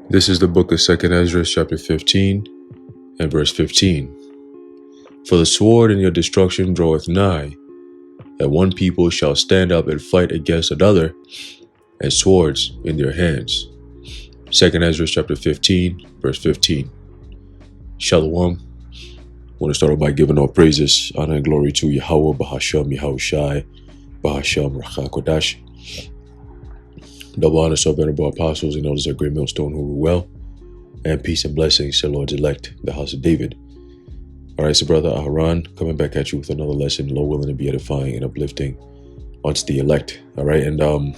This is the book of 2nd Ezra, chapter 15, and verse 15. For the sword in your destruction draweth nigh, that one people shall stand up and fight against another, and swords in their hands. 2nd Ezra, chapter 15, verse 15. Shalom. I want to start off by giving all praises, honor, and glory to Yahweh, Bahashem, Yahushai, Bahashem, Rachah Kodash. Double honor to our venerable apostles and elders of Great Millstone who rule well, and peace and blessings to Lord's elect, the house of David. All right, so brother Aharon, coming back at you with another lesson, Lord willing to be edifying and uplifting onto the elect. All right, and a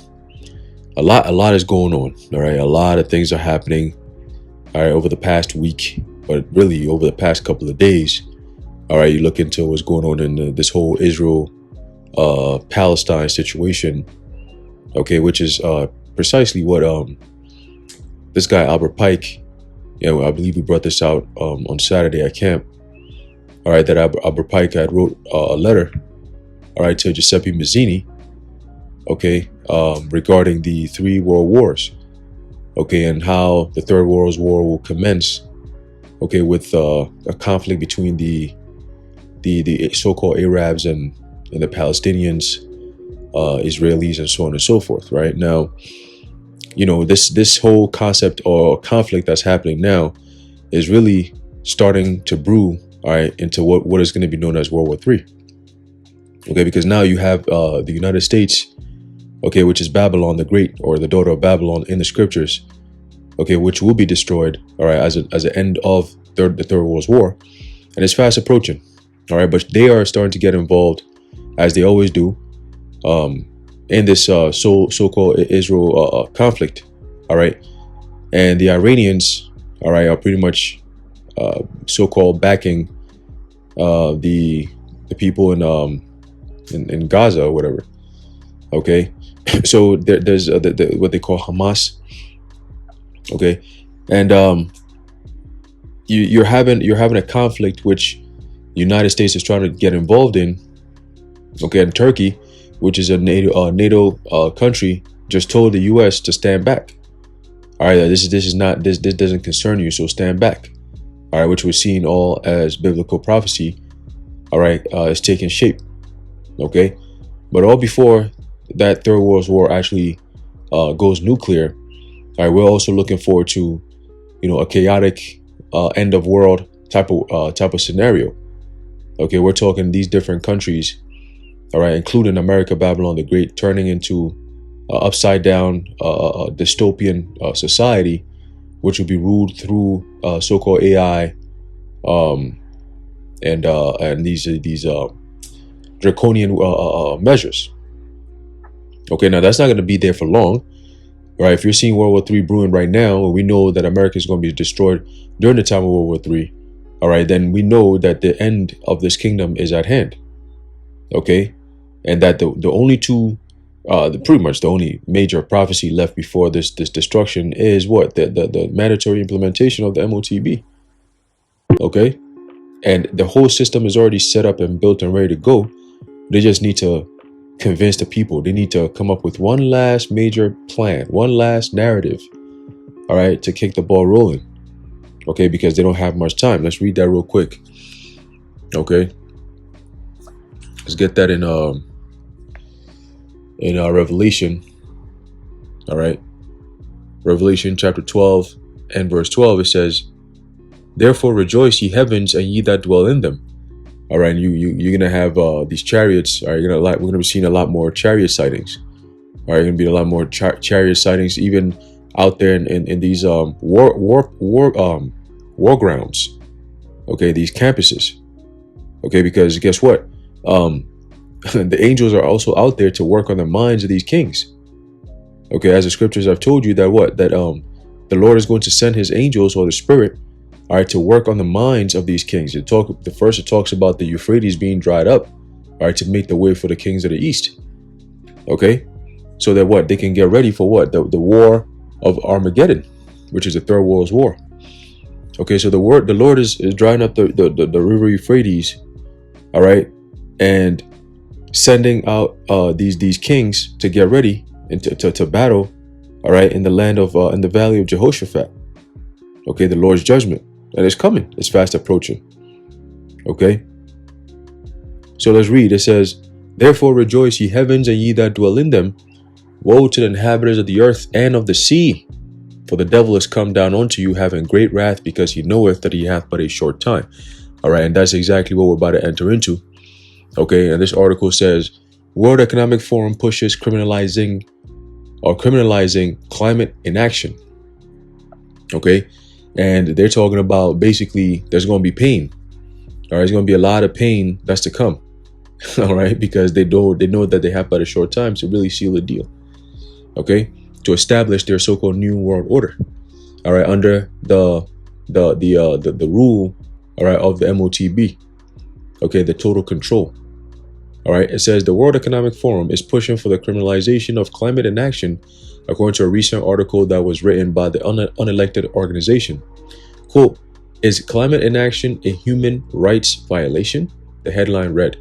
lot is going on. All right, a lot of things are happening. All right, over the past week, but really over the past couple of days. All right, you look into what's going on in this whole Israel, Palestine situation. Okay, which is precisely what this guy Albert Pike, I believe we brought this out on Saturday at camp. All right, that Albert Pike had wrote a letter, all right, to Giuseppe Mazzini, okay, regarding the 3 world wars, okay, and how the 3rd World War will commence, okay, with a conflict between the so-called Arabs and the Palestinians, Israelis, and so on and so forth. Right now, this whole concept or conflict that's happening now is really starting to brew, all right, into what is going to be known as World War III. Okay, because now you have the United States, okay, which is Babylon the Great, or the daughter of Babylon in the scriptures, okay, which will be destroyed, all right, as an end of the Third World War, and it's fast approaching, all right, but they are starting to get involved, as they always do, in this so-called Israel conflict, all right, and the Iranians, all right, are pretty much so-called backing the people in Gaza or whatever. Okay, so there's what they call Hamas. Okay, and you're having a conflict which the United States is trying to get involved in. Okay, and Turkey, which is a NATO country, just told the U.S. to stand back. All right, this doesn't concern you, so stand back. All right, which we're seeing all as biblical prophecy. All right, is taking shape. Okay, but all before that 3rd World War actually goes nuclear. All right, we're also looking forward to, a chaotic end of world type of scenario. Okay, we're talking these different countries, all right, including America, Babylon the Great, turning into upside down dystopian society, which will be ruled through so-called AI and these draconian measures. Okay, now that's not going to be there for long. Right, if you're seeing World War III brewing right now, and we know that America is going to be destroyed during the time of World War III, all right, then we know that the end of this kingdom is at hand. Okay, and that the only two, pretty much the only major prophecy left before this destruction is what? The mandatory implementation of the MOTB. Okay, and the whole system is already set up and built and ready to go. They just need to convince the people. They need to come up with one last major plan, one last narrative, all right, to kick the ball rolling. Okay, because they don't have much time. Let's read that real quick. Okay, let's get that in Revelation. All right, Revelation chapter 12 and verse 12. It says, "Therefore rejoice, ye heavens, and ye that dwell in them." All right, and you're gonna have these chariots. All right, we're gonna be seeing a lot more chariot sightings. All right, gonna be a lot more chariot sightings, even out there in these war grounds. Okay, these campuses. Okay, because guess what? The angels are also out there to work on the minds of these kings. Okay, as the scriptures have told you that the Lord is going to send His angels, or the Spirit, all right, to work on the minds of these kings. It talks about the Euphrates being dried up, all right, to make the way for the kings of the east. Okay, so that they can get ready for the war of Armageddon, which is the 3rd World War. Okay, so the Lord is drying up the river Euphrates, all right, and sending out these kings to get ready and to battle, all right, in the land of in the valley of Jehoshaphat. Okay, the Lord's judgment. And it's coming. It's fast approaching. Okay. So let's read. It says, therefore rejoice, ye heavens, and ye that dwell in them. Woe to the inhabitants of the earth and of the sea. For the devil is come down unto you, having great wrath, because he knoweth that he hath but a short time. All right. And that's exactly what we're about to enter into. Okay. And this article says, World Economic Forum pushes criminalizing climate inaction. Okay. And they're talking about basically there's going to be pain. All right. There's going to be a lot of pain that's to come. All right. Because they know that they have but a short time to really seal the deal. Okay. To establish their so-called new world order. All right. Under the rule, all right, of the MOTB. Okay. The total control. All right. It says the World Economic Forum is pushing for the criminalization of climate inaction, according to a recent article that was written by the unelected organization. Quote, is climate inaction a human rights violation? The headline read.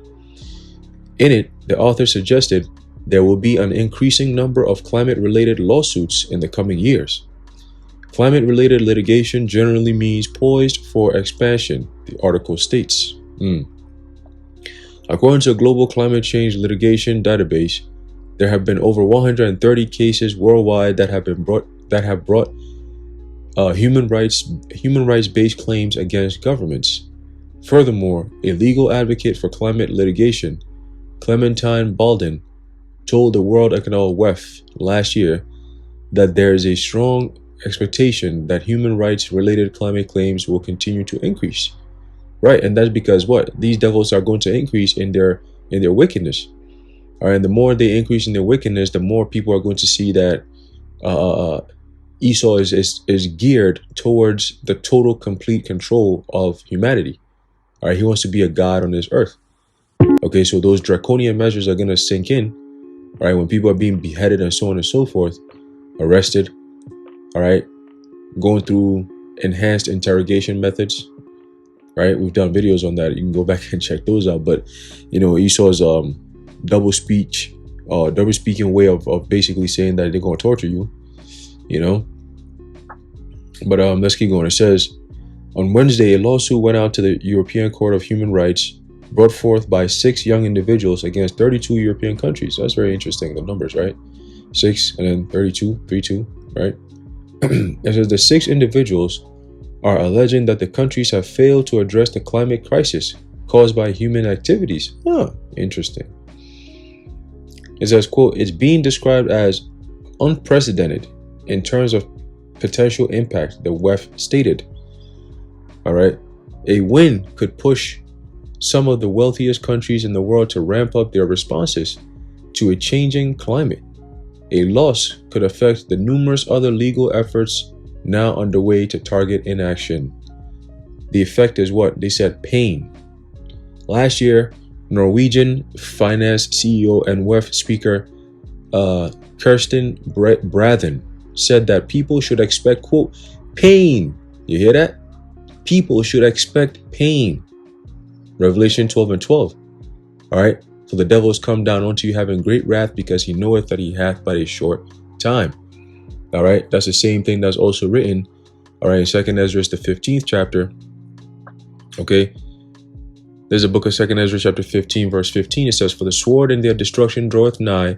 In it, the author suggested there will be an increasing number of climate-related lawsuits in the coming years. Climate-related litigation generally means poised for expansion, the article states. According to a global climate change litigation database, there have been over 130 cases worldwide that have brought human rights-based claims against governments. Furthermore, a legal advocate for climate litigation, Clementine Balden, told the World Economic WEF last year that there is a strong expectation that human rights-related climate claims will continue to increase. Right, and that's because what? These devils are going to increase in their wickedness. All right, and the more they increase in their wickedness, the more people are going to see that Esau is geared towards the total, complete control of humanity. All right, he wants to be a god on this earth. Okay, so those draconian measures are going to sink in. All right, when people are being beheaded and so on and so forth, arrested. All right, going through enhanced interrogation methods. Right, we've done videos on that. You can go back and check those out. But Esau's double speaking way of basically saying that they're going to torture you. But let's keep going. It says, on Wednesday, a lawsuit went out to the European Court of Human Rights, brought forth by 6 young individuals against 32 European countries. That's very interesting. The numbers, right? 6 and then 32, 3-2, right? It says the 6 individuals are alleging that the countries have failed to address the climate crisis caused by human activities. Interesting. It says, quote, it's being described as unprecedented in terms of potential impact, the WEF stated. All right. A win could push some of the wealthiest countries in the world to ramp up their responses to a changing climate. A loss could affect the numerous other legal efforts now underway to target inaction. The effect is what? They said pain. Last year, Norwegian finance CEO and WEF speaker Kirsten Brathen said that people should expect, quote, pain. You hear that? People should expect pain. Revelation 12:12. All right. For the devil is come down unto you having great wrath, because he knoweth that he hath but a short time. All right, that's the same thing that's also written, all right, in 2nd Ezra, the 15th chapter. Okay, there's a book of 2nd Ezra, chapter 15, verse 15. It says, for the sword and their destruction draweth nigh,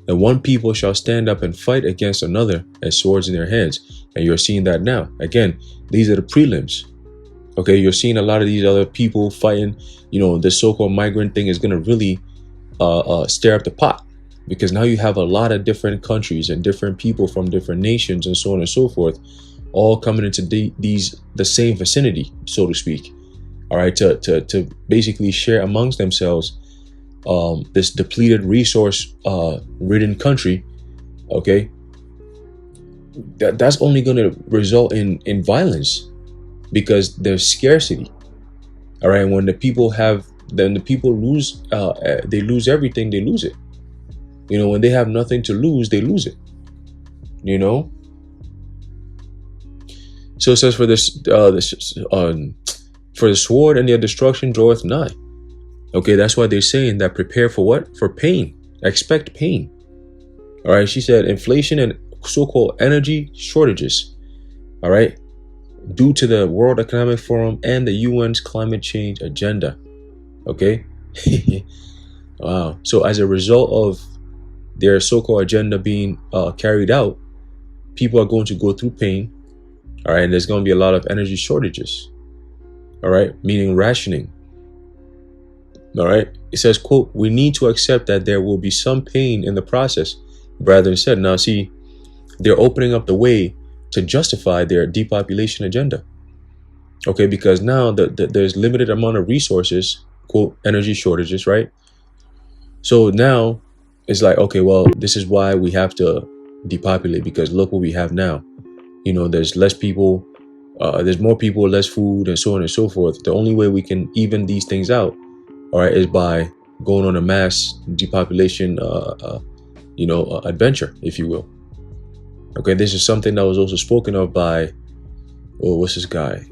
and one people shall stand up and fight against another, and swords in their hands. And you're seeing that now. Again, these are the prelims. Okay, you're seeing a lot of these other people fighting. The so-called migrant thing is going to really stir up the pot. Because now you have a lot of different countries and different people from different nations and so on and so forth, all coming into the same vicinity, so to speak. All right, to basically share amongst themselves this depleted, resource ridden country. Okay, that's only going to result in violence, because there's scarcity. All right, when the people lose, they lose everything. They lose it. When they have nothing to lose, they lose it. So it says, for the sword and their destruction draweth nigh. Okay, that's why they're saying that prepare for what? For pain. Expect pain. All right, she said inflation and so-called energy shortages. All right, due to the World Economic Forum and the UN's climate change agenda. Okay. Wow. So as a result of their so-called agenda being carried out, people are going to go through pain. All right. And there's going to be a lot of energy shortages. All right. Meaning rationing. All right. It says, quote, "We need to accept that there will be some pain in the process," Brethren said. Now, see, they're opening up the way to justify their depopulation agenda. Okay. Because now there's limited amount of resources, quote, energy shortages, right? So now it's like, okay, well, this is why we have to depopulate, because look what we have now. You know, there's less people, there's more people, less food, and so on and so forth. The only way we can even these things out, all right, is by going on a mass depopulation, adventure, if you will. Okay, this is something that was also spoken of by, what's this guy?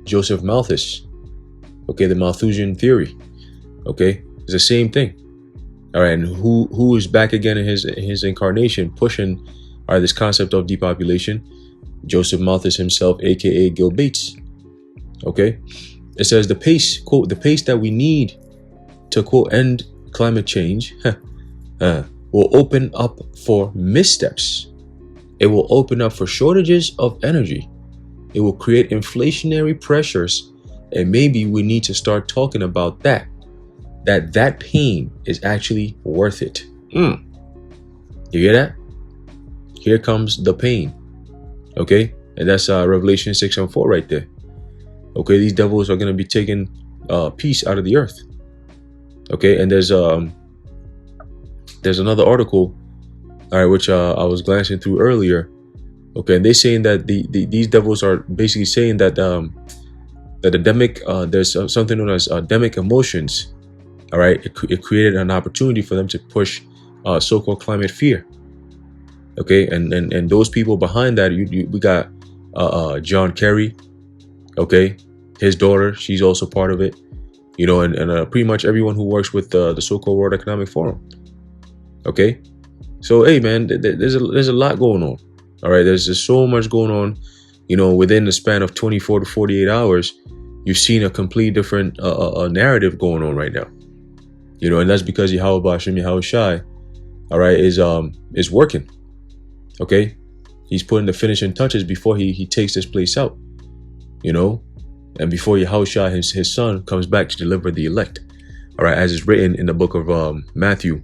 Joseph Malthus. Okay, the Malthusian theory. Okay, it's the same thing. All right, and who is back again in his incarnation, pushing this concept of depopulation? Joseph Malthus himself, aka Gil Bates. Okay, it says the pace, quote, "the pace that we need to, quote, end climate change will open up for missteps. It will open up for shortages of energy. It will create inflationary pressures, and maybe we need to start talking about that pain is actually worth it." You hear that? Here comes the pain. Okay, and that's Revelation 6:4 right there. Okay, these devils are going to be taking peace out of the earth. Okay, and there's another article, all right, which I was glancing through earlier. Okay, and they're saying that these devils are basically saying that that Adamic, there's something known as Adamic emotions. All right, it created an opportunity for them to push so-called climate fear. Okay, and those people behind that, we got John Kerry. Okay, his daughter, she's also part of it. You know, and pretty much everyone who works with the so-called World Economic Forum. Okay, so hey man, there's a lot going on. All right, there's just so much going on. You know, within the span of 24 to 48 hours, you've seen a complete different narrative going on right now. You know, and that's because Yahweh Ba'ashem Yahweh Shai, all right, is working. Okay, he's putting the finishing touches before he takes this place out. You know, and before Yahweh Shai, his son, comes back to deliver the elect. All right, as is written in the book of Matthew.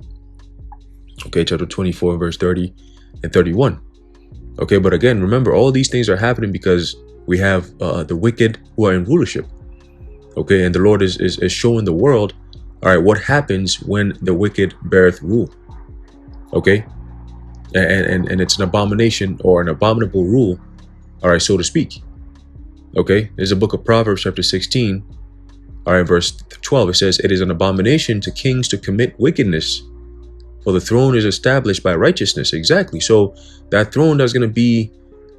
Okay, chapter 24, verse 30 and 31. Okay, but again, remember, all these things are happening because we have the wicked who are in rulership. Okay, and the Lord is showing the world, all right, what happens when the wicked beareth rule. Okay, and it's an abomination or an abominable rule, all right, so to speak. Okay, there's a book of Proverbs chapter 16, all right, verse 12. It says, "It is an abomination to kings to commit wickedness, for the throne is established by righteousness." Exactly. So that throne that's going to be,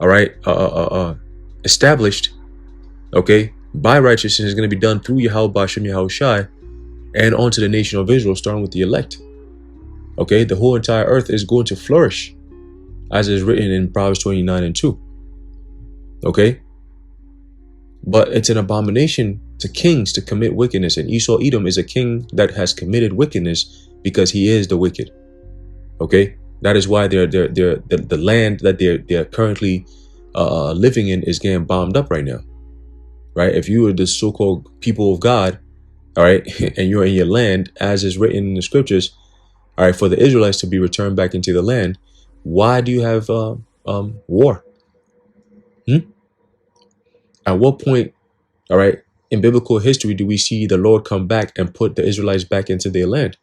all right, established, okay, by righteousness is going to be done through Yahweh Ba'ashem Yahweh Shai and onto the nation of Israel, starting with the elect. Okay, the whole entire earth is going to flourish, as is written in Proverbs 29:2. Okay, but it's an abomination to kings to commit wickedness, and Esau Edom is a king that has committed wickedness because he is the wicked. Okay, that is why the land that they're currently living in is getting bombed up right now. Right, if you are the so-called people of God, all right, and you're in your land, as is written in the scriptures, all right, for the Israelites to be returned back into the land, why do you have war? At what point, all right, in biblical history do we see the Lord come back and put the Israelites back into their land?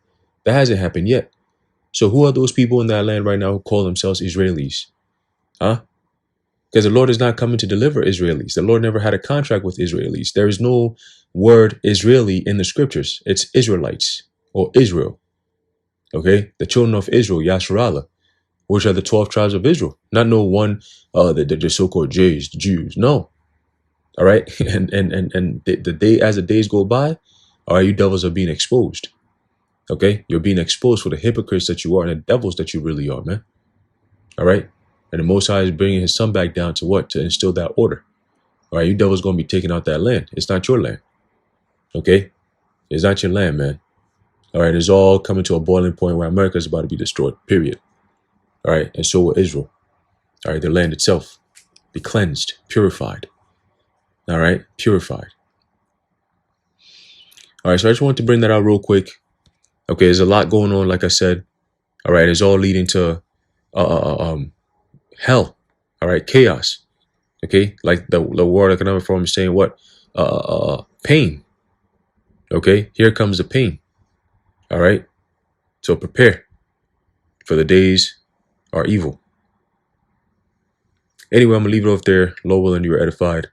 That hasn't happened yet. So who are those people in that land right now who call themselves Israelis? Huh? Because the Lord is not coming to deliver Israelis. The Lord never had a contract with Israelis. There is no word Israeli in the scriptures. It's Israelites or Israel. Okay? The children of Israel, Yasharallah, which are the 12 tribes of Israel. Not no one, the so-called Jews, No. All right? And the day, as the days go by, all right, you devils are being exposed. Okay? You're being exposed for the hypocrites that you are and the devils that you really are, man. All right? And the Most High is bringing his son back down to what? To instill that order. All right, you devils going to be taking out that land. It's not your land. Okay? It's not your land, man. All right, it's all coming to a boiling point where America is about to be destroyed, period. All right, and so will Israel. All right, the land itself be cleansed, purified. All right, purified. All right, so I just wanted to bring that out real quick. Okay, there's a lot going on, like I said. All right, it's all leading to hell. All right, chaos. Okay, like the World Economic Forum is saying, what? Pain. Okay, here comes the pain. All right, so prepare, for the days are evil. Anyway, I'm gonna leave it off there. Lowell, and you are edified.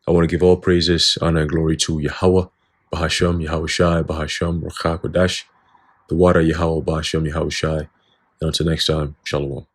I want to give all praises, honor, and glory to Yahweh, Bahasham, Yahweh Shai, Bahasham, Rakha Kodash, the water Yahweh, Bahasham, Yahweh Shai. And until next time, Shalom.